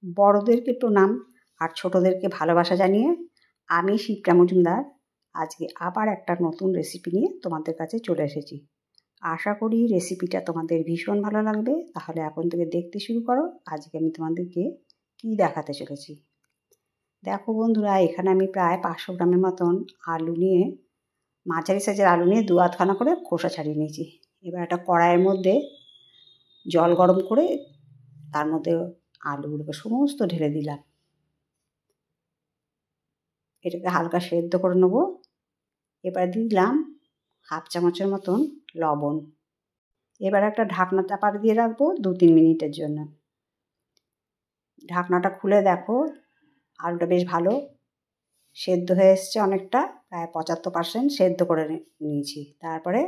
বড়দেরকে প্রণাম আর ছোটদেরকে ভালোবাসা জানিয়ে আমি শিপ্রা মজুমদার আজকে আবার একটা নতুন রেসিপি নিয়ে তোমাদের কাছে চলে এসেছি। আশা করি রেসিপিটা তোমাদের ভীষণ ভালো লাগবে। তাহলে এখন থেকে দেখতে শুরু করো। আজকে আমি তোমাদেরকে কী দেখাতে চলেছি। দেখো বন্ধুরা, এখানে আমি প্রায় 500 গ্রামের মতন আলু নিয়ে, মাঝারি সাইজের আলু নিয়ে 2 আধখানা করে খোসা ছাড়িয়ে নিয়েছি। এবার একটা কড়াইয়ের মধ্যে জল গরম করে তার মধ্যে আলুগুলোকে সমস্ত ঢেলে দিলাম। এটাকে হালকা সেদ্ধ করে নেব। এবার দিলাম 1/2 চামচের মতন লবণ। এবার একটা ঢাকনা চাপা দিয়ে রাখবো 2-3 মিনিটের জন্য। ঢাকনাটা খুলে দেখো আলুটা বেশ ভালো সেদ্ধ হয়ে এসছে, অনেকটা প্রায় 75% সেদ্ধ করে নিয়েছি। তারপরে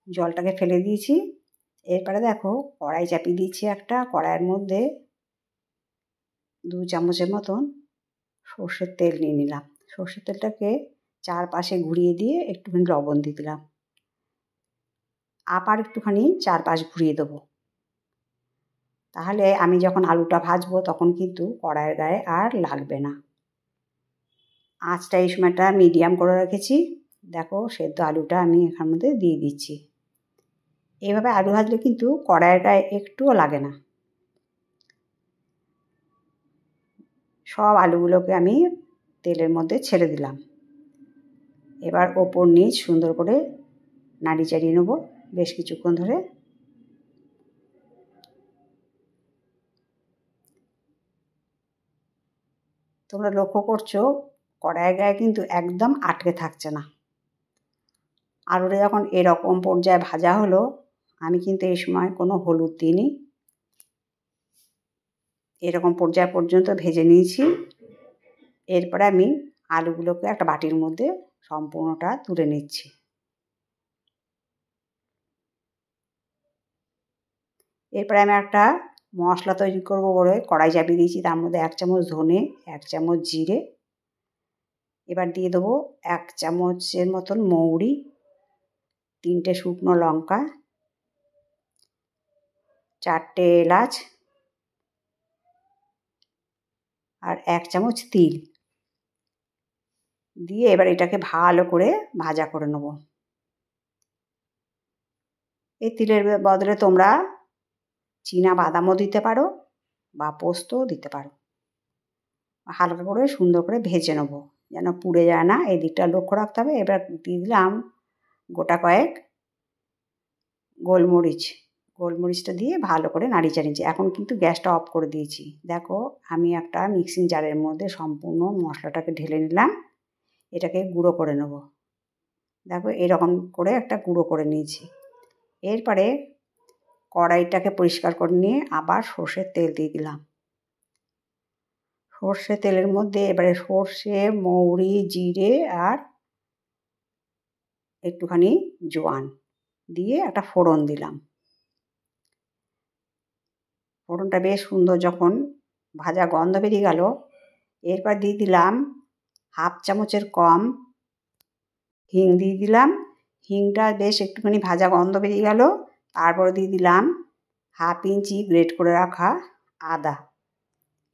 জলটাকে ফেলে দিয়েছি। এরপরে দেখো কড়াই চাপিয়ে দিয়েছি একটা। কড়াইয়ের মধ্যে 2 চামচের মতন সর্ষের তেল নিয়ে নিলাম। সর্ষের তেলটাকে চারপাশে ঘুরিয়ে দিয়ে একটুখানি লবণ দিয়ে দিলাম। আবার একটুখানি চারপাশ ঘুরিয়ে দেবো। তাহলে আমি যখন আলুটা ভাজবো তখন কিন্তু কড়াইয়ের গায়ে আর লাগবে না। আঁচটা এই সময়টা মিডিয়াম করে রেখেছি। দেখো সেদ্ধ আলুটা আমি এখানের মধ্যে দিয়ে দিচ্ছি। এইভাবে আলু ভাজলে কিন্তু কড়াইয়ের গায়ে একটুও লাগে না। সব আলুগুলোকে আমি তেলের মধ্যে ছেড়ে দিলাম। এবার ওপর নিচ সুন্দর করে নাড়ি চাড়িয়ে নেবো বেশ কিছুক্ষণ ধরে। তোমরা লক্ষ্য করছো কড়াইয়ের গায়ে কিন্তু একদম আটকে থাকছে না। আলুটা যখন এরকম পর্যায়ে ভাজা হলো, আমি কিন্তু এই সময় কোনো হলুদ দিইনি। এরকম পর্যায় পর্যন্ত ভেজে নিয়েছি। এরপরে আমি আলুগুলোকে একটা বাটির মধ্যে সম্পূর্ণটা তুলে নিচ্ছি। এরপরে আমি একটা মশলা তৈরি করবো বলে কড়াই চাপিয়ে দিয়েছি। তার মধ্যে 1 চামচ ধনে, 1 চামচ জিরে, এবার দিয়ে দেবো 1 চামচের মতন মৌরি, 3টে শুকনো লঙ্কা, 4টে এলাচ আর 1 চামচ তিল দিয়ে এবার এটাকে ভালো করে ভাজা করে নেব। এই তিলের বদলে তোমরা চীনা বাদামও দিতে পারো বা পোস্তও দিতে পারো। হালকা করে সুন্দর করে ভেজে নেবো যেন পুড়ে যায় না, এই দিকটা লক্ষ্য রাখতে হবে। এবার দিয়ে দিলাম গোটা কয়েক গোলমরিচটা দিয়ে ভালো করে নাড়ি চাড়িয়েছি। এখন কিন্তু গ্যাসটা অফ করে দিয়েছি। দেখো আমি একটা মিক্সিং জারের মধ্যে সম্পূর্ণ মশলাটাকে ঢেলে নিলাম। এটাকে গুঁড়ো করে নেব। দেখো এরকম করে একটা গুঁড়ো করে নিয়েছি। এরপরে কড়াইটাকে পরিষ্কার করে নিয়ে আবার সর্ষের তেল দিয়ে দিলাম। সর্ষে তেলের মধ্যে এবারে সর্ষে, মৌরি, জিরে আর একটুখানি জোয়ান দিয়ে একটা ফোড়ন দিলাম। ফোড়নটা বেশ সুন্দর যখন ভাজা গন্ধ বেরিয়ে গেল, এরপর দিয়ে দিলাম 1/2 চামচের কম হিং দিয়ে দিলাম। হিংটা বেশ একটুখানি ভাজা গন্ধ বেরিয়ে গেল, তারপরে দিয়ে দিলাম 1/2 ইঞ্চি গ্রেট করে রাখা আদা।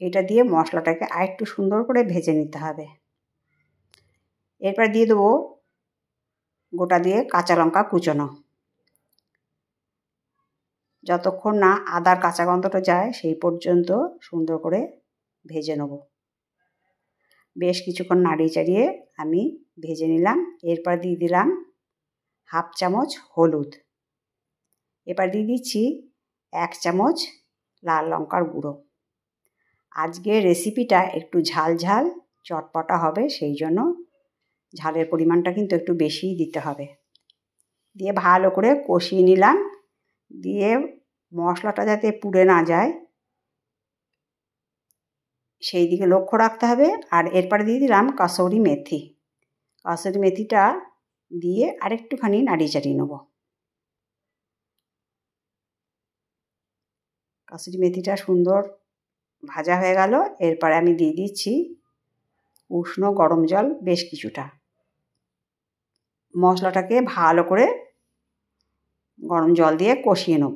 এটা দিয়ে মশলাটাকে আরেকটু সুন্দর করে ভেজে নিতে হবে। এরপর দিয়ে দেবো গোটা দিয়ে কাঁচা লঙ্কা কুচোনো। যতক্ষণ না আদার কাঁচা গন্ধটা যায় সেই পর্যন্ত সুন্দর করে ভেজে নেব। বেশ কিছুক্ষণ নাড়িয়ে চাড়িয়ে আমি ভেজে নিলাম। এরপর দিয়ে দিলাম 1/2 চামচ হলুদ। এবার দিয়ে দিচ্ছি 1 চামচ লাল লঙ্কার গুঁড়ো। আজকের রেসিপিটা একটু ঝাল ঝাল চটপটা হবে, সেই জন্য ঝালের পরিমাণটা কিন্তু একটু বেশিই দিতে হবে। দিয়ে ভালো করে কষিয়ে নিলাম। দিয়ে মশলাটা যাতে পুড়ে না যায় সেই দিকে লক্ষ্য রাখতে হবে। আর এরপরে দিয়ে দিলাম কাসুরি মেথি। কাসুরি মেথিটা দিয়ে আরেকটুখানি নাড়িয়ে চাড়িয়ে নেব। কাসুরি মেথিটা সুন্দর ভাজা হয়ে গেল। এরপরে আমি দিয়ে দিচ্ছি উষ্ণ গরম জল বেশ কিছুটা। মশলাটাকে ভালো করে গরম জল দিয়ে কষিয়ে নেব।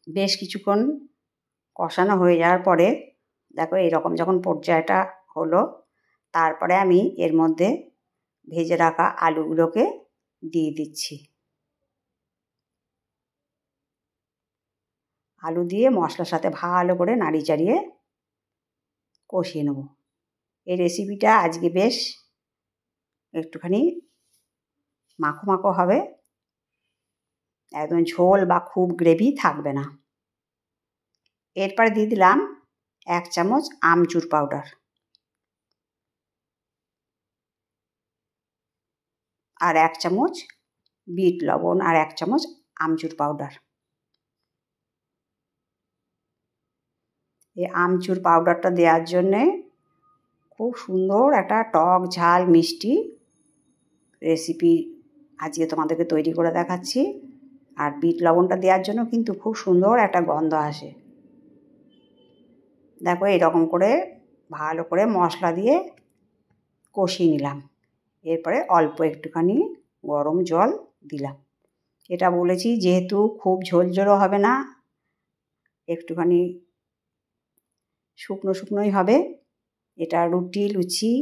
বেশ কিছুক্ষণ কষানো হয়ে যাওয়ার পরে দেখো এরকম যখন পর্যায়টা হলো, তারপরে আমি এর মধ্যে ভেজে রাখা আলুগুলোকে দিয়ে দিচ্ছি। আলু দিয়ে মশলার সাথে ভালো করে নাড়ি চাড়িয়ে কষিয়ে নেব। এই রেসিপিটা আজকে বেশ একটুখানি মাখো মাখো হবে, একদম ঝোল বা খুব গ্রেভি থাকবে না। এরপরে দিয়ে দিলাম 1 চামচ আমচুর পাউডার, আর 1 চামচ বিট লবণ, আর 1 চামচ আমচুর পাউডার। এই আমচুর পাউডারটা দেওয়ার জন্যে খুব সুন্দর একটা টক ঝাল মিষ্টি রেসিপি আজকে তোমাদেরকে তৈরি করে দেখাচ্ছি। আর বিট লবণটা দেওয়ার জন্য কিন্তু খুব সুন্দর একটা গন্ধ আসে। দেখো এরকম করে ভালো করে মশলা দিয়ে কষিয়ে নিলাম। এরপরে অল্প একটুখানি গরম জল দিলাম। এটা বলেছি যেহেতু খুব ঝোলঝোলও হবে না, একটুখানি শুকনো শুকনোই হবে। এটা রুটি, লুচি,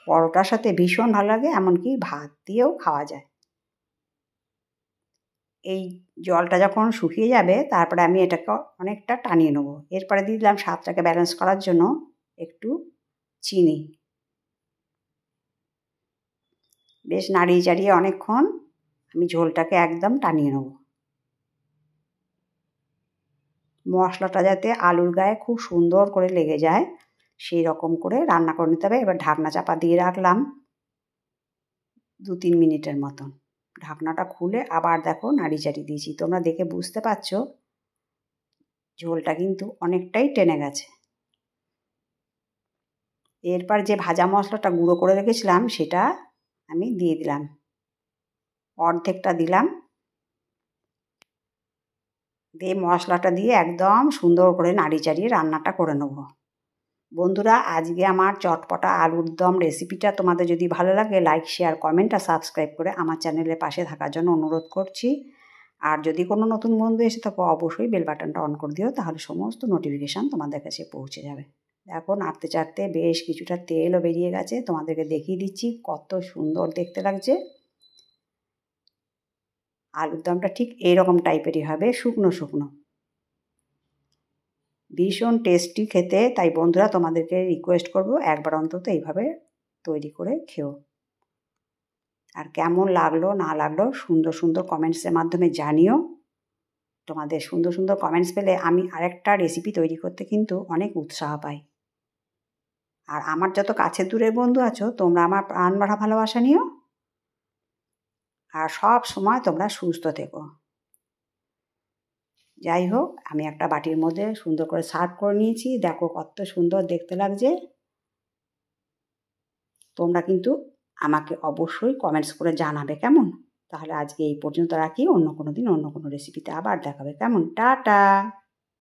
পরোটার সাথে ভীষণ ভালো লাগে, এমনকি ভাত দিয়েও খাওয়া যায়। এই জলটা যখন শুকিয়ে যাবে তারপরে আমি এটাকে অনেকটা টানিয়ে নেবো। এরপরে দিয়ে দিলাম স্বাদটাকে ব্যালেন্স করার জন্য একটু চিনি। বেশ নাড়িয়ে চাড়িয়ে অনেকক্ষণ আমি ঝোলটাকে একদম টানিয়ে নেব। মশলাটা যাতে আলুর গায়ে খুব সুন্দর করে লেগে যায় সেই রকম করে রান্না করে নিতে হবে। এবার ঢাকনা চাপা দিয়ে রাখলাম 2-3 মিনিটের মতন। ঢাকনাটা খুলে আবার দেখো নাড়ি চাড়িয়ে দিয়েছি। তোমরা দেখে বুঝতে পারছো ঝোলটা কিন্তু অনেকটাই টেনে গেছে। এরপর যে ভাজা মশলাটা গুঁড়ো করে রেখেছিলাম সেটা আমি দিয়ে দিলাম, অর্ধেকটা দিলাম। দিয়ে মশলাটা দিয়ে একদম সুন্দর করে নাড়ি চাড়িয়ে রান্নাটা করে নেব। বন্ধুরা, আজকে আমার চটপটা আলুর দম রেসিপিটা তোমাদের যদি ভালো লাগে লাইক, শেয়ার, কমেন্ট আর সাবস্ক্রাইব করে আমার চ্যানেলের পাশে থাকার জন্য অনুরোধ করছি। আর যদি কোনো নতুন বন্ধু এসে থাকো অবশ্যই বেল বাটনটা অন করে দিও, তাহলে সমস্ত নোটিফিকেশান তোমাদের কাছে পৌঁছে যাবে। দেখো নাড়তে চাড়তে বেশ কিছুটা তেলও বেরিয়ে গেছে, তোমাদেরকে দেখিয়ে দিচ্ছি কত সুন্দর দেখতে লাগছে। আলুর দমটা ঠিক এইরকম টাইপেরই হবে, শুকনো শুকনো, ভীষণ টেস্টি খেতে। তাই বন্ধুরা তোমাদেরকে রিকোয়েস্ট করব একবার অন্তত এইভাবে তৈরি করে খেও। আর কেমন লাগলো না লাগলো সুন্দর সুন্দর কমেন্টসের মাধ্যমে জানিও। তোমাদের সুন্দর সুন্দর কমেন্টস পেলে আমি আরেকটা রেসিপি তৈরি করতে কিন্তু অনেক উৎসাহ পাই। আর আমার যত কাছের দূরের বন্ধু আছো তোমরা আমার প্রাণ ভরা ভালোবাসা নিও, আর সব সময় তোমরা সুস্থ থেকো। যাই হোক, আমি একটা বাটির মধ্যে সুন্দর করে সার্ভ করে নিয়েছি। দেখো কত সুন্দর দেখতে লাগছে। তোমরা কিন্তু আমাকে অবশ্যই কমেন্টস করে জানাবে কেমন। তাহলে আজকে এই পর্যন্ত রাখি, অন্য কোনো দিন অন্য কোনো রেসিপিতে আবার দেখাবে কেমন। টাটা।